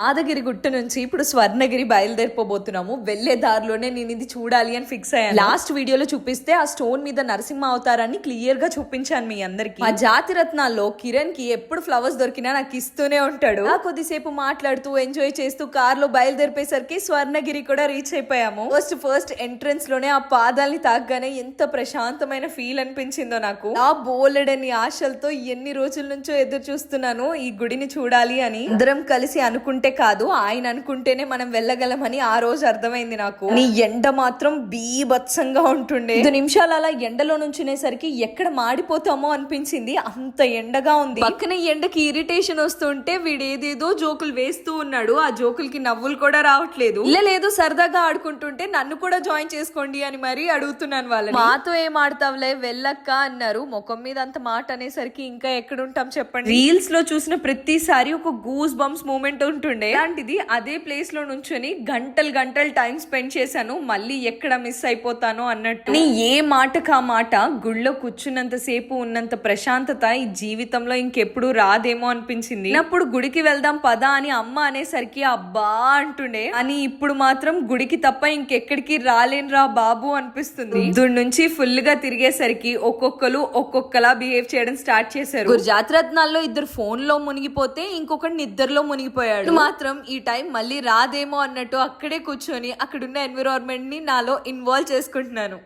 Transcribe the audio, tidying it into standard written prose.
యాదగిరి గుట్ట నుంచి ఇప్పుడు స్వర్ణగిరి బయలుదేరిపోబోతున్నాము. వెళ్లే దారిలోనే నేను ఇది చూడాలి అని ఫిక్స్ అయ్యాను. లాస్ట్ వీడియోలో చూపిస్తే ఆ స్టోన్ మీద నరసింహ అవతారాన్ని క్లియర్ గా చూపించాను మీ అందరికి. ఆ జాతి రత్నాల్లో కిరణ్ కి ఎప్పుడు ఫ్లవర్స్ దొరికినా నాకు ఇస్తూనే ఉంటాడు. ఆ కొద్దిసేపు మాట్లాడుతూ ఎంజాయ్ చేస్తూ కార్ లో బయలుదేరిపోయేసరికి స్వర్ణగిరి కూడా రీచ్ అయిపోయాము. ఫస్ట్ ఎంట్రన్స్ లోనే ఆ పాదాల్ని తాగ్గానే ఎంత ప్రశాంతమైన ఫీల్ అనిపించిందో నాకు. ఆ బోలెడని ఆశలతో ఎన్ని రోజుల నుంచో ఎదురు చూస్తున్నాను ఈ గుడిని చూడాలి అని. అందరం కలిసి అనుకుంటే కాదు, ఆయన అనుకుంటేనే మనం వెళ్ళగలమని ఆ రోజు అర్థమైంది నాకు. నీ ఎండ మాత్రం బీభత్సంగా ఉంటుండే. 5 నిమిషాలు అలా ఎండలో నుంచునేసరికి ఎక్కడ మాడిపోతామో అనిపించింది, అంత ఎండగా ఉంది. పక్కన ఎండకి ఇరిటేషన్ వస్తుంటే వీడేదేదో జోకులు వేస్తూ ఉన్నాడు. ఆ జోకులకి నవ్వులు కూడా రావట్లేదు. లేదు సరదాగా ఆడుకుంటుంటే నన్ను కూడా జాయిన్ చేసుకోండి అని మరీ అడుగుతున్నాను వాళ్ళని. మాతో ఏం ఆడతావులే వెళ్ళక్క అన్నారు. ముఖం మీద అంత మాట అనేసరికి ఇంకా ఎక్కడుంటాం చెప్పండి. రీల్స్ లో చూసిన ప్రతిసారి ఒక గూస్ బంప్స్ మూమెంట్ ఉంటుండే. అలాంటిది అదే ప్లేస్ లో నుంచొని గంటలు టైం స్పెండ్ చేశాను. మళ్ళీ ఎక్కడ మిస్ అయిపోతానో అన్నట్టు. ఏ మాటకు ఆ మాట, గుళ్ళో కూర్చున్నంత సేపు ఉన్నంత ప్రశాంతత ఈ జీవితంలో ఇంకెప్పుడు రాదేమో అనిపించింది. అప్పుడు గుడికి వెళ్దాం పదా అని అమ్మ అనేసరికి అబ్బా అంటుండే. అని ఇప్పుడు మాత్రం గుడికి తప్ప ఇంకెక్కడికి రాలేనురా బాబు అనిపిస్తుంది. దీని నుంచి ఫుల్ గా తిరిగేసరికి ఒక్కొక్కరు ఒక్కొక్కలా బిహేవ్ చేయడం స్టార్ట్ చేశారు. జాతరత్నాల్లో 2 ఫోన్ లో మునిగిపోతే ఇంకొకటి నిద్రలో మునిగిపోయాడు. మాత్రం ఈ టైం మళ్ళీ రాదేమో అన్నట్టు అక్కడే కూర్చొని అక్కడున్న ఎన్విరాన్మెంట్ ని నాలో ఇన్వాల్వ్ చేసుకుంటున్నాను.